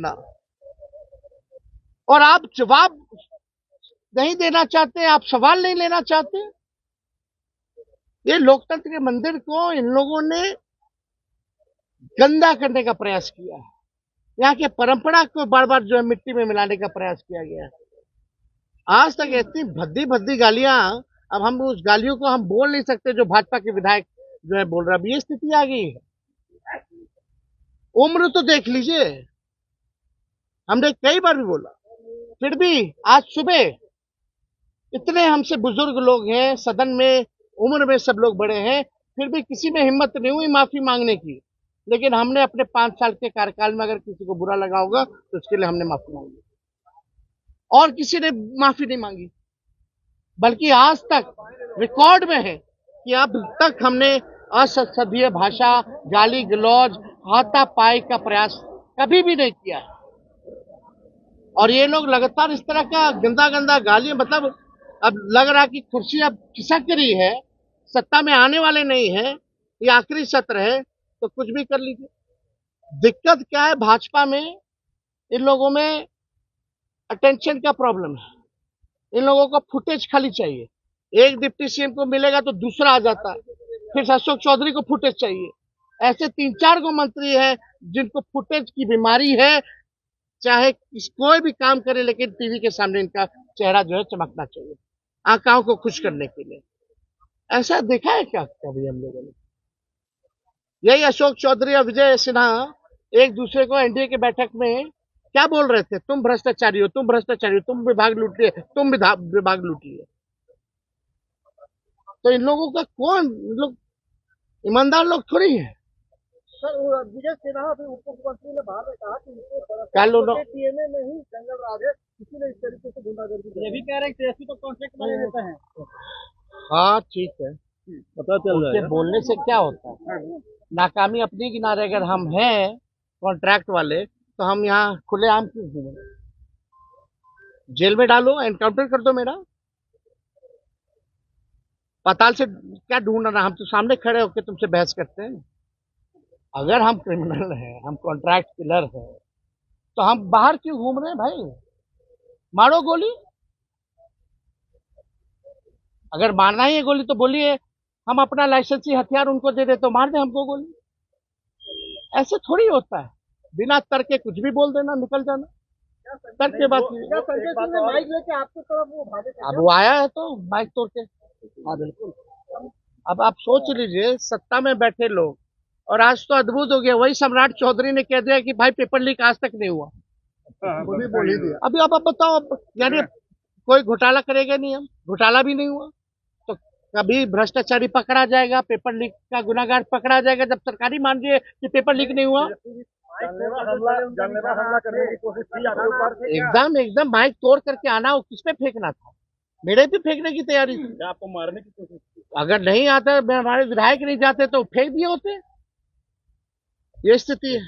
ना, और आप जवाब नहीं देना चाहते, आप सवाल नहीं लेना चाहते। ये लोकतंत्र के मंदिर को इन लोगों ने गंदा करने का प्रयास किया है। यहाँ के परंपरा को बार बार जो है मिट्टी में मिलाने का प्रयास किया गया है। आज तक इतनी भद्दी भद्दी गालियां, अब हम उस गालियों को हम बोल नहीं सकते जो भाजपा के विधायक जो है बोल रहा है। अब ये स्थिति आ गई है। उम्र तो देख लीजिए, हमने कई बार भी बोला, फिर भी आज सुबह इतने हमसे बुजुर्ग लोग हैं सदन में, उम्र में सब लोग बड़े हैं, फिर भी किसी में हिम्मत नहीं हुई माफी मांगने की। लेकिन हमने अपने 5 साल के कार्यकाल में अगर किसी को बुरा लगा होगा तो उसके लिए हमने माफी मांगी, और किसी ने माफी नहीं मांगी। बल्कि आज तक रिकॉर्ड में है कि अब तक हमने असंसदीय भाषा, गाली गलौज, हाथापाई का प्रयास कभी भी नहीं किया है। और ये लोग लगातार इस तरह का गंदा गंदा गाली, मतलब अब लग रहा कि कुर्सी अब खिसक रही है, सत्ता में आने वाले नहीं है, ये आखिरी सत्र है तो कुछ भी कर लीजिए। दिक्कत क्या है भाजपा में, इन लोगों में अटेंशन का प्रॉब्लम है। इन लोगों को फुटेज खाली चाहिए। एक डिप्टी सीएम को मिलेगा तो दूसरा आ जाता है, फिर अशोक चौधरी को फुटेज चाहिए। ऐसे 3-4 गो मंत्री हैं जिनको फुटेज की बीमारी है। चाहे कोई भी काम करे, लेकिन टीवी के सामने इनका चेहरा जो है चमकना चाहिए, आंखों को खुश करने के लिए। ऐसा देखा है क्या कभी हम लोगों ने? यही अशोक चौधरी और विजय सिन्हा एक दूसरे को एनडीए के बैठक में क्या बोल रहे थे? तुम भ्रष्टाचारी हो, तुम भ्रष्टाचारी हो, तुम विभाग लूट लिए, तुम विभाग लूट लिए। तो इन लोगों का कौन, लोग ईमानदार लोग थोड़ी है। सर, विजय सिन्हा अभी उप मुख्यमंत्री ने बाद में कहा कि टीएमए में ही जंगल राज है, किसी ने इस तरीके से गुंडागर्दी। ये भी कह रहे हैं कि तो कॉन्ट्रैक्ट बने रहते हैं। हाँ ठीक है, पता चल उसके बोलने से क्या होता है? नाकामी अपनी किनारे अगर हम हैं कॉन्ट्रैक्ट वाले, तो हम यहाँ खुलेआम क्यों घूमें? जेल में डालो, एनकाउंटर कर दो मेरा। पाताल से क्या ढूंढ रहा? हम तो सामने खड़े होकर तुमसे बहस करते हैं। अगर हम क्रिमिनल हैं, हम कॉन्ट्रैक्ट किलर हैं, तो हम बाहर क्यों घूम रहे हैं भाई? मारो गोली। अगर मारना ही है गोली तो बोलिए, हम अपना लाइसेंसी हथियार उनको दे दे तो मार दे हमको गोली। ऐसे थोड़ी होता है, बिना तर्क के कुछ भी बोल देना, निकल जाना। तर्क के बाद संजय सिंह ने माइक लेके आपकी तरफ वो भागे थे। अब वो आया है तो माइक तोड़ के। हाँ बिल्कुल। अब आप सोच लीजिए, सत्ता में बैठे लोग, और आज तो अद्भुत हो गया, वही सम्राट चौधरी ने कह दिया कि भाई पेपर लीक आज तक नहीं हुआ। वो भी बोल ही दिया। अभी अब आप बताओ, यानी कोई घोटाला करेगा नहीं, हम घोटाला भी नहीं हुआ तो कभी भ्रष्टाचारी पकड़ा जाएगा, पेपर लीक का गुनाहगार पकड़ा जाएगा जब सरकारी मान रही है कि पेपर लीक नहीं हुआ। जानलेवा हमला करने की कोशिश की आपके ऊपर। एकदम एकदम माइक तोड़ करके आना, वो किस पे फेंकना था? मेरे पे फेंकने की तैयारी थी। आपको मारने की कोशिश की। अगर नहीं आता, हमारे विधायक नहीं जाते तो फेंक दिए होते। ये स्थिति है।